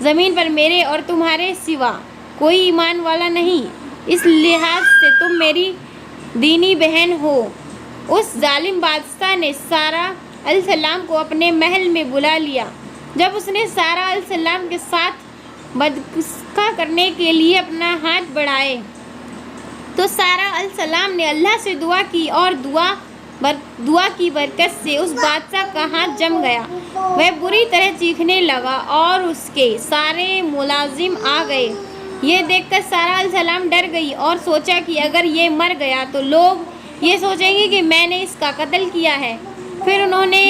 زمین پر میرے اور تمہارے سوا کوئی ایمان والا نہیں، اس لحاظ سے تم میری دینی بہن ہو۔ اس ظالم بادشاہ نے سارہ علیہ السلام کو اپنے محل میں بلا لیا۔ جب اس نے سارہ علیہ السلام کے ساتھ بدکشی کرنے کے لیے اپنا ہاتھ بڑھائے تو سارہ علیہ السلام نے اللہ سے دعا کی اور دعا کی برکت سے اس بادشاہ کا ہاتھ جم گیا۔ وہ بری طرح چیخنے لگا اور اس کے سارے ملازم آ گئے۔ یہ دیکھ کر سارہ علیہ السلام ڈر گئی اور سوچا کہ اگر یہ مر گیا تو لوگ یہ سوچیں گے کہ میں نے اس کا قتل کیا ہے۔ پھر انہوں نے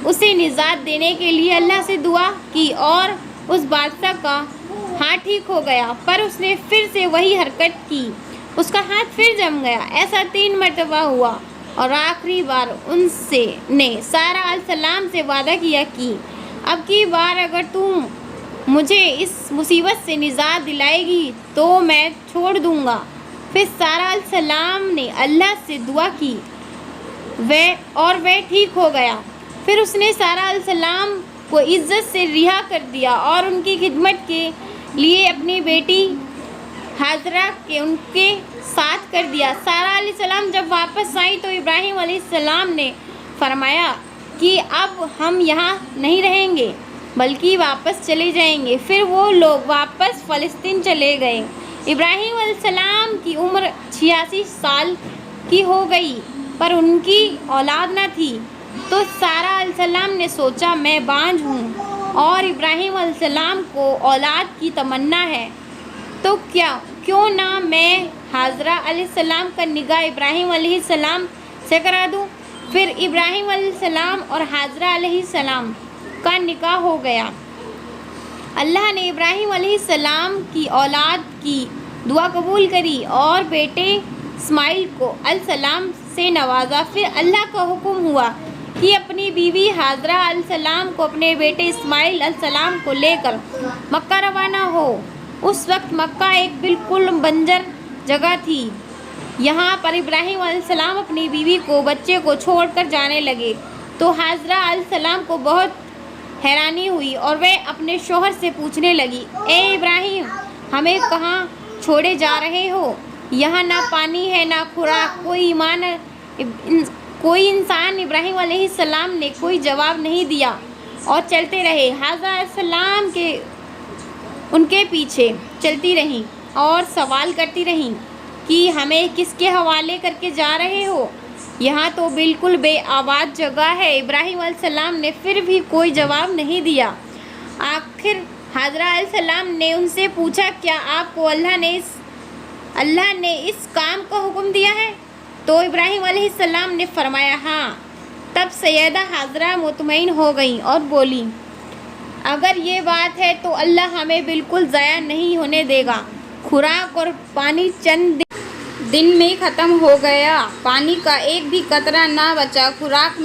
اسے نجات دینے کے لیے اللہ سے دعا کی اور اس بادشاہ کا ہاتھ ٹھیک ہو گیا، پر اس نے پھر سے وہی حرکت کی، اس کا ہاتھ پھر جم گیا۔ ایسا 3 مرتبہ ہوا اور آخری بار ان نے سارہ علیہ السلام سے وعدہ کیا کہ اب کی بار اگر تم مجھے اس مصیبت سے نجات دلائے گی تو میں چھوڑ دوں گا۔ پھر سارہ علیہ السلام نے اللہ سے دعا کی اور وہ ٹھیک ہو گیا۔ پھر اس نے سارہ علیہ السلام کو عزت سے رہا کر دیا اور ان کی خدمت کے لیے اپنی بیٹی ہاجرہ کو ان کے ساتھ کر دیا۔ سارہ علیہ السلام جب واپس آئیں تو ابراہیم علیہ السلام نے فرمایا کہ اب ہم یہاں نہیں رہیں گے بلکہ واپس چلے جائیں گے۔ پھر وہ لوگ واپس فلسطین چلے گئے۔ ابراہیم علیہ السلام کی عمر 86 سال کی ہو گئی پر ان کی اولاد نہ تھی، تو سارہ علیہ السلام نے سوچا میں بانجھ ہوں اور ابراہیم علیہ السلام کو اولاد کی تمنا ہے تو کیوں نہ میں ہاجرہ علیہ السلام کا نکاح ابراہیم علیہ السلام سے کرا دوں۔ پھر ابراہیم علیہ السلام اور ہاجرہ علیہ السلام کا نکاح ہو گیا۔ اللہ نے ابراہیم علیہ السلام کی اولاد کی دعا قبول کری اور بیٹے اسماعیل کو علیہ السلام سے نوازا۔ پھر اللہ کا حکم ہوا کہ اپنی بیوی ہاجرہ علیہ السلام کو اپنے بیٹے اسماعیل علیہ السلام کو لے کر مکہ روانہ ہو۔ اس وقت مکہ ایک بالکل بنجر جگہ تھی۔ یہاں پر ابراہیم علیہ السلام اپنی بیوی کو بچے کو چھوڑ کر جانے لگے تو ہاجرہ علیہ السلام کو بہت حیرانی ہوئی اور وہ اپنے شوہر سے پوچھنے لگی، اے ابراہیم، ہمیں کہاں چھوڑے جا رہے ہو؟ یہاں نہ پانی ہے نہ خوراک، کوئی انسان۔ ابراہیم علیہ السلام نے کوئی جواب نہیں دیا اور چلتے رہے۔ ہاجرہ علیہ السلام ان کے پیچھے چلتی رہیں اور سوال کرتی رہیں کہ ہمیں کس کے حوالے کر کے جا رہے ہو؟ یہاں تو بالکل بے آباد جگہ ہے۔ ابراہیم علیہ السلام نے پھر بھی کوئی جواب نہیں دیا۔ آخر ہاجرہ علیہ السلام نے ان سے پوچھا، کیا آپ کو اللہ نے اس کام کا حکم دیا ہے؟ تو ابراہیم علیہ السلام نے فرمایا ہاں۔ تب سیدہ ہاجرہ مطمئن ہو گئیں اور بولی، اگر یہ بات ہے تو اللہ ہمیں بالکل ضائع نہیں ہونے دے گا۔ خوراک اور پانی چند دن میں ختم ہو گیا، پانی کا ایک بھی قطرہ نہ بچا۔ خوراک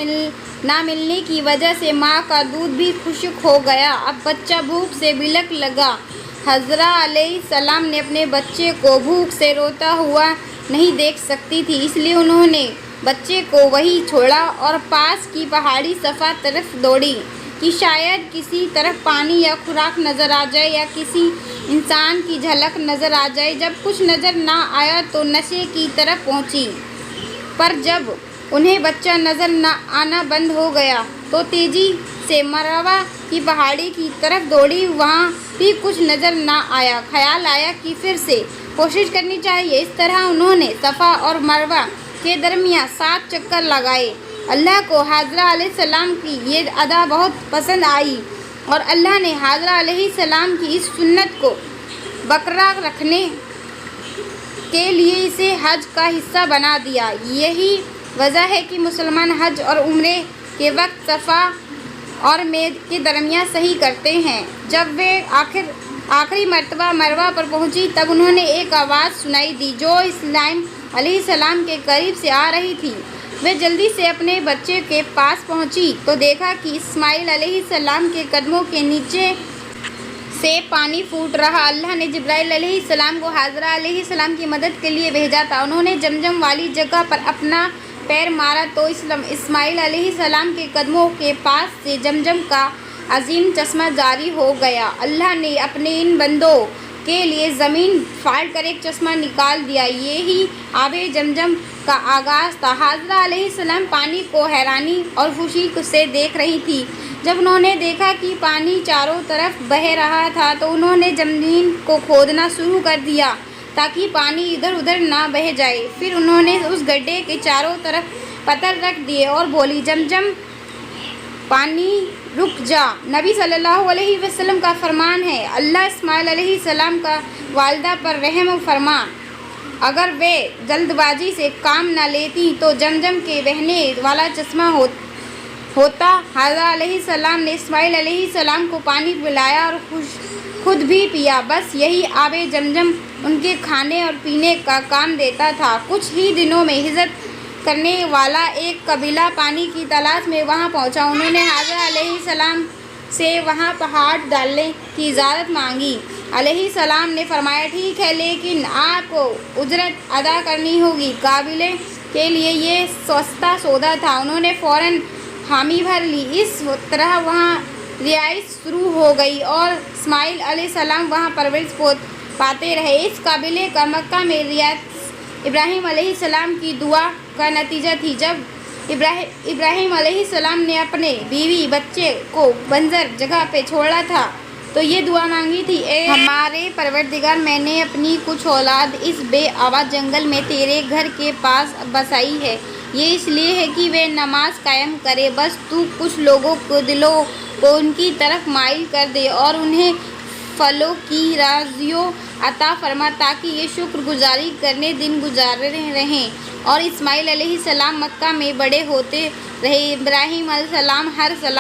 نہ ملنے کی وجہ سے ماں کا دودھ بھی خشک ہو گیا۔ اب بچہ بھوک سے بلک لگا۔ ہاجرہ علیہ السلام نے اپنے بچے کو بھوک سے روتا ہوا نہیں دیکھ سکتی تھی، اس لیے انہوں نے بچے کو وہیں چھوڑا اور پاس کی پہاڑی صفا طرف دوڑی کہ شاید کسی طرف پانی یا خوراک نظر آ جائے یا کسی انسان کی جھلک نظر آ جائے۔ جب کچھ نظر نہ آیا تو نشے کی طرف پہنچی، پر جب انہیں بچہ نظر نہ آنا بند ہو گیا تو تیزی سے مروہ کی پہاڑی کی طرف دوڑی، وہاں بھی کچھ نظر نہ آیا۔ خیال آیا کہ پھر سے کوشش کرنی چاہیے۔ اس طرح انہوں نے صفا اور مروہ کے درمیان 7 چکر لگائے۔ اللہ کو ہاجرہ علیہ السلام کی یہ ادا بہت پسند آئی اور اللہ نے ہاجرہ علیہ السلام کی اس سنت کو برقرار رکھنے کے لیے اسے حج کا حصہ بنا دیا۔ یہی وجہ ہے کہ مسلمان حج اور عمرے کے وقت صفا اور مروہ کے درمیان صحیح کرتے ہیں۔ جب وہ آخری مرتبہ مروہ پر پہنچی تب انہوں نے ایک آواز سنائی دی جو اسماعیل علیہ السلام کے قریب سے آ رہی تھی۔ وہ جلدی سے اپنے بچے کے پاس پہنچی تو دیکھا کہ اسماعیل علیہ السلام کے قدموں کے نیچے سے پانی پھوٹ رہا۔ اللہ نے جبرائیل علیہ السلام کو ہاجرہ علیہ السلام کی مدد کے لیے بھیجا تھا۔ انہوں نے زمزم والی جگہ پر اپنا پیر مارا تو اسماعیل علیہ السلام کے قدموں کے پاس سے زمزم کا عظیم چشمہ جاری ہو گیا۔ اللہ نے اپنے ان بندوں کے لیے زمین پھاڑ کر ایک چشمہ نکال دیا۔ یہی آب زمزم کا آغاز تھا۔ حاضرہ علیہ السلام پانی کو حیرانی اور خوشی سے دیکھ رہی تھی۔ جب انہوں نے دیکھا کہ پانی چاروں طرف بہہ رہا تھا تو انہوں نے زمین کو کھودنا شروع کر دیا تاکہ پانی ادھر ادھر نہ بہہ جائے۔ پھر انہوں نے اس گڈھے کے چاروں طرف پتھر رکھ دیے اور بولی، زمزم پانی رک جا۔ نبی صلی اللہ علیہ وسلم کا فرمان ہے، اللہ اسماعیل علیہ السلام کا والدہ پر رحم فرما۔ اگر وہ جلد بازی سے کام نہ لیتی تو زمزم کے بہنے والا چشمہ ہوتا۔ حاضرہ علیہ السلام نے اسماعیل علیہ السلام کو پانی پلایا اور خود بھی پیا۔ بس یہی آب زمزم ان کے کھانے اور پینے کا کام دیتا تھا۔ کچھ ہی دنوں میں ہجرت کرنے والا ایک قبیلہ پانی کی تلاش میں وہاں پہنچا۔ انہوں نے حاضرہ علیہ السلام سے وہاں پہاڑ ڈالنے کی اجازت مانگی۔ علیہ السلام نے فرمایا، ٹھیک ہے، لیکن آپ کو اجرت ادا کرنی ہوگی۔ قبیلے کے لیے یہ سستا سودا تھا۔ انہوں نے فوراً حامی بھر لی۔ اس طرح وہاں رہائش شروع ہو گئی اور اسماعیل علیہ السلام وہاں پرورش پاتے رہے۔ اس قبیلے کا مکہ میں رہائش ابراہیم علیہ السلام کی دعا کا نتیجہ تھی۔ جب ابراہیم علیہ السلام نے اپنے بیوی بچے کو بنجر جگہ پہ چھوڑا تھا تو یہ دعا مانگی تھی، اے ہمارے پروردگار، میں نے اپنی کچھ اولاد اس بے آواز جنگل میں تیرے گھر کے پاس بسائی ہے۔ یہ اس لیے ہے کہ وہ نماز قائم کرے۔ بس تو کچھ لوگوں کو دلوں کو ان کی طرف مائل کر دے اور انہیں پھلوں کی رزقیں عطا فرما تاکہ یہ شکر گزاری کرنے دن گزارے رہیں۔ اور اسماعیل علیہ السلام مکہ میں بڑے ہوتے رہے۔ ابراہیم علیہ السلام ہر سال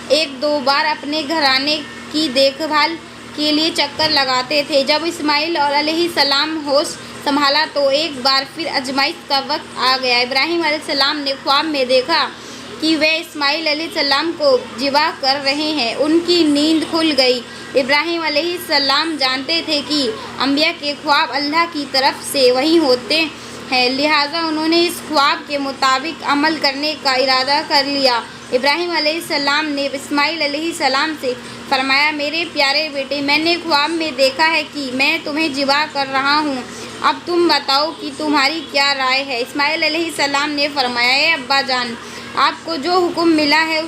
ایک دو بار اپنے گھرانے کی دیکھ بھال کے لیے چکر لگاتے تھے۔ جب اسماعیل علیہ السلام ہوش سنبھالا تو ایک بار پھر آزمائش کا وقت آ گیا۔ ابراہیم علیہ السلام نے خواب میں دیکھا کہ وہ اسماعیل علیہ السلام کو ذبح کر رہے ہیں۔ ان کی نیند کھل گئی۔ ابراہیم علیہ السلام جانتے تھے کہ انبیاء کے خواب اللہ کی طرف سے وحی ہوتے ہیں، لہٰذا انہوں نے اس خواب کے مطابق عمل کرنے کا ارادہ کر لیا۔ ابراہیم علیہ السلام نے اسماعیل علیہ السلام سے فرمایا، میرے پیارے بیٹے، میں نے خواب میں دیکھا ہے کہ میں تمہیں ذبح کر رہا ہوں۔ اب تم بتاؤ کہ تمہاری کیا رائے ہے؟ اسماعیل علیہ السلام نے فرمایا، اے ابا جان، آپ کو جو حکم ملا ہے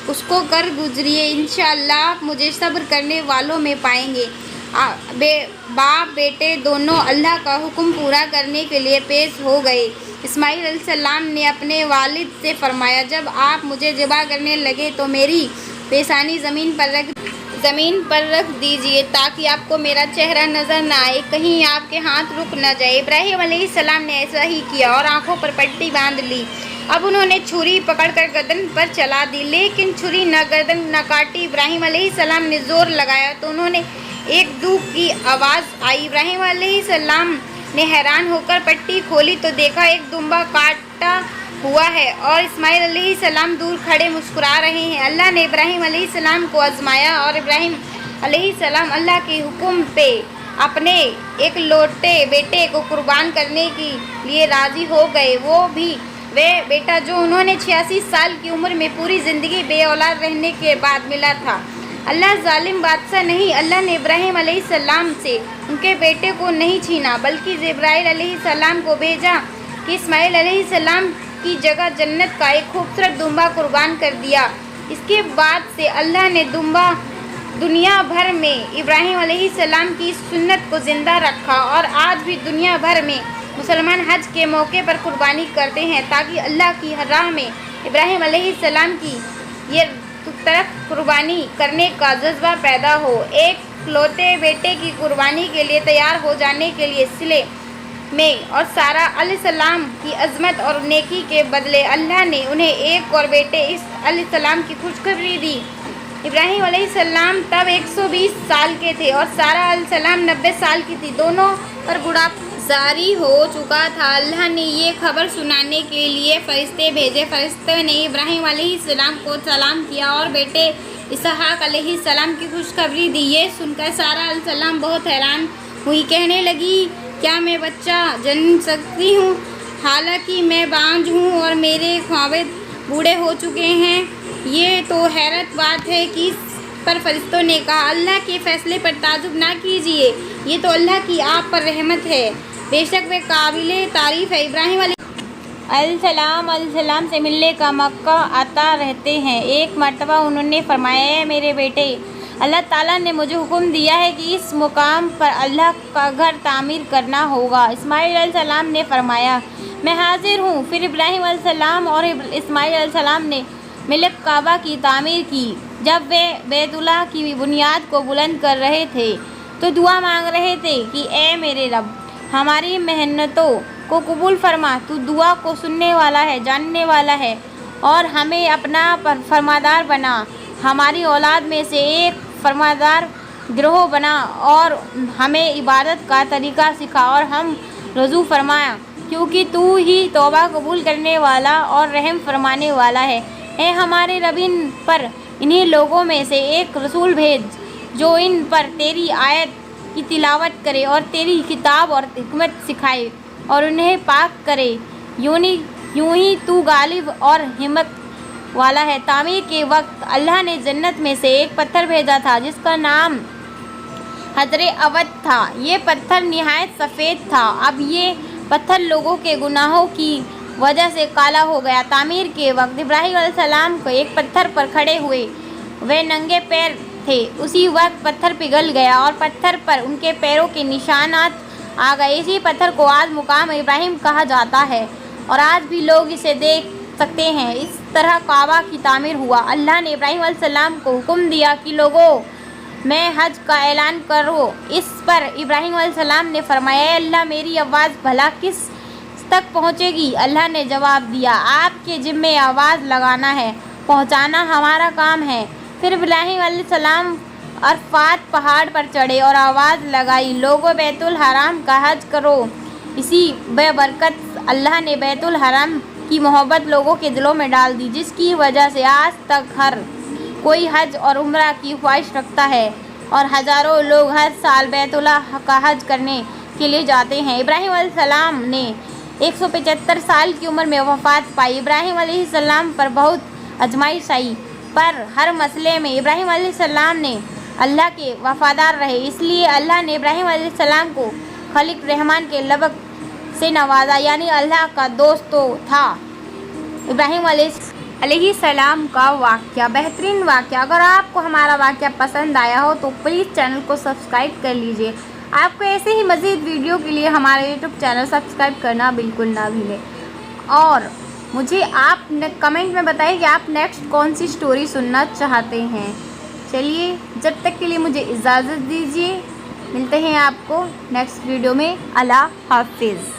اس کو کر گزریے، انشاءاللہ آپ مجھے صبر کرنے والوں میں پائیں گے۔ باپ بیٹے دونوں اللہ کا حکم پورا کرنے کے لیے پیش ہو گئے۔ اسماعیل علیہ السلام نے اپنے والد سے فرمایا، جب آپ مجھے ذبح کرنے لگے تو میری پیشانی زمین پر رکھ دیجیے تاکہ آپ کو میرا چہرہ نظر نہ آئے، کہیں آپ کے ہاتھ رک نہ جائے۔ ابراہیم علیہ السلام نے ایسا ہی کیا اور آنکھوں پر پٹی باندھ لی۔ اب انہوں نے چھری پکڑ کر گردن پر چلا دی، لیکن چھری نہ گردن نہ کاٹی۔ ابراہیم علیہ السلام نے زور لگایا تو انہوں نے ایک دھوپ کی آواز آئی۔ ابراہیم علیہ السلام نے حیران ہو کر پٹی کھولی تو دیکھا ایک دمبا کاٹا ہوا ہے اور اسماعیل علیہ السلام دور کھڑے مسکرا رہے ہیں۔ اللہ نے ابراہیم علیہ السلام کو آزمایا اور ابراہیم علیہ السلام اللہ کے حکم پہ اپنے ایک لوٹے بیٹے کو قربان کرنے کے لیے راضی ہو گئے، وہ بیٹا جو انہوں نے 86 سال کی عمر میں پوری زندگی بے اولاد رہنے کے بعد ملا تھا۔ اللہ ظالم بادشاہ نہیں۔ اللہ نے ابراہیم علیہ السلام سے ان کے بیٹے کو نہیں چھینا بلکہ جبرائیل علیہ السلام کو بھیجا کہ اسماعیل علیہ السلام کی جگہ جنت کا ایک خوبصورت دمبا قربان کر دیا۔ اس کے بعد سے اللہ نے دنیا بھر میں ابراہیم علیہ السلام کی سنت کو زندہ رکھا اور آج بھی دنیا بھر میں مسلمان حج کے موقع پر قربانی کرتے ہیں تاکہ اللہ کی راہ میں ابراہیم علیہ السلام کی یہ طرف قربانی کرنے کا جذبہ پیدا ہو۔ ایک لوتے بیٹے کی قربانی کے لیے تیار ہو جانے کے لیے صلے میں اور سارہ علیہ السلام کی عظمت اور نیکی کے بدلے اللہ نے انہیں ایک اور بیٹے علیہ السلام کی خوشخبری دی۔ ابراہیم علیہ السلام تب 120 سال کے تھے اور سارہ علیہ السلام 90 سال کی تھی۔ دونوں پر بڑھاپا جاری ہو چکا تھا۔ اللہ نے یہ خبر سنانے کے لیے فرشتے بھیجے۔ فرشتے نے ابراہیم علیہ السلام کو سلام کیا اور بیٹے اسحاق علیہ السلام کی خوشخبری دی۔ یہ سن کر سارہ علیہ السلام بہت حیران ہوئی، کہنے لگی، کیا میں بچہ جن سکتی ہوں حالانکہ میں بانجھ ہوں اور میرے خاوند بوڑھے ہو چکے ہیں؟ یہ تو حیرت بات ہے کہ اس پر فرشتوں نے کہا اللہ کے فیصلے پر تعجب نہ کیجیے، یہ تو اللہ کی آپ پر رحمت ہے، بے شک وہ قابل تعریف ہے۔ ابراہیم علیہ السلام سے ملنے کا موقع آتا رہتے ہیں۔ ایک مرتبہ انہوں نے فرمایا، اے میرے بیٹے، اللہ تعالیٰ نے مجھے حکم دیا ہے کہ اس مقام پر اللہ کا گھر تعمیر کرنا ہوگا۔ اسماعیل علیہ السلام نے فرمایا، میں حاضر ہوں۔ پھر ابراہیم علیہ السلام اور اسماعیل علیہ السلام نے مل کر کعبہ کی تعمیر کی۔ جب وہ بیت اللہ کی بنیاد کو بلند کر رہے تھے تو دعا مانگ رہے تھے کہ اے میرے رب، ہماری محنتوں کو قبول فرما، تو دعا کو سننے والا ہے، جاننے والا ہے، اور ہمیں اپنا فرمانبردار بنا، ہماری اولاد میں سے ایک فرمانبردار گروہ بنا اور ہمیں عبادت کا طریقہ سکھا اور ہم رضو فرمایا، کیونکہ تو ہی توبہ قبول کرنے والا اور رحم فرمانے والا ہے۔ اے ہمارے رب، ان پر انہی لوگوں میں سے ایک رسول بھیج جو ان پر تیری آیت کی تلاوت کرے اور تیری کتاب اور حکمت سکھائے اور انہیں پاک کرے، یوں ہی تو غالب اور ہمت والا ہے۔ تعمیر کے وقت اللہ نے جنت میں سے ایک پتھر بھیجا تھا جس کا نام حجر اسود تھا۔ یہ پتھر نہایت سفید تھا۔ اب یہ پتھر لوگوں کے گناہوں کی وجہ سے کالا ہو گیا۔ تعمیر کے وقت ابراہیم علیہ السلام کو ایک پتھر پر کھڑے ہوئے، وہ ننگے پیر تھے، اسی وقت پتھر پگھل گیا اور پتھر پر ان کے پیروں کے نشانات آ گئے۔ اسی پتھر کو آج مقام ابراہیم کہا جاتا ہے اور آج بھی لوگ اسے دیکھ سکتے ہیں۔ اس طرح کعبہ کی تعمیر ہوا۔ اللہ نے ابراہیم علیہ السلام کو حکم دیا کہ لوگوں میں حج کا اعلان کرو۔ اس پر ابراہیم علیہ السلام نے فرمایا، اے اللہ، میری آواز بھلا کس تک پہنچے گی؟ اللہ نے جواب دیا، آپ کے ذمے آواز لگانا ہے، پہنچانا ہمارا کام ہے۔ پھر ابراہیم علیہ السلام عرفات پہاڑ پر چڑھے اور آواز لگائی، لوگوں بیت الحرام کا حج کرو۔ اسی بے برکت اللہ نے بیت الحرام کی محبت لوگوں کے دلوں میں ڈال دی، جس کی وجہ سے آج تک ہر کوئی حج اور عمرہ کی خواہش رکھتا ہے اور ہزاروں لوگ ہر سال بیت اللہ کا حج کرنے کے لیے جاتے ہیں۔ ابراہیم علیہ السلام نے 175 سال کی عمر میں وفات پائی۔ ابراہیم علیہ السلام پر بہت آزمائش آئی، پر ہر مسئلے میں ابراہیم علیہ السلام نے اللہ کے وفادار رہے، اس لیے اللہ نے ابراہیم علیہ السلام کو خلیل الرحمن کے لقب سے نوازا، یعنی اللہ کا دوست تو تھا۔ ابراہیم علیہ السلام کا واقعہ، بہترین واقعہ۔ اگر آپ کو ہمارا واقعہ پسند آیا ہو تو پلیز چینل کو سبسکرائب کر لیجیے۔ آپ کو ایسے ہی مزید ویڈیو کے لیے ہمارے یوٹیوب چینل سبسکرائب کرنا بالکل نہ بھولیں، اور مجھے آپ کمنٹ میں بتائیں کہ آپ نیکسٹ کون سی سٹوری سننا چاہتے ہیں۔ چلیے، جب تک کے لیے مجھے اجازت دیجیے، ملتے ہیں آپ کو نیکسٹ ویڈیو میں۔ اللہ حافظ۔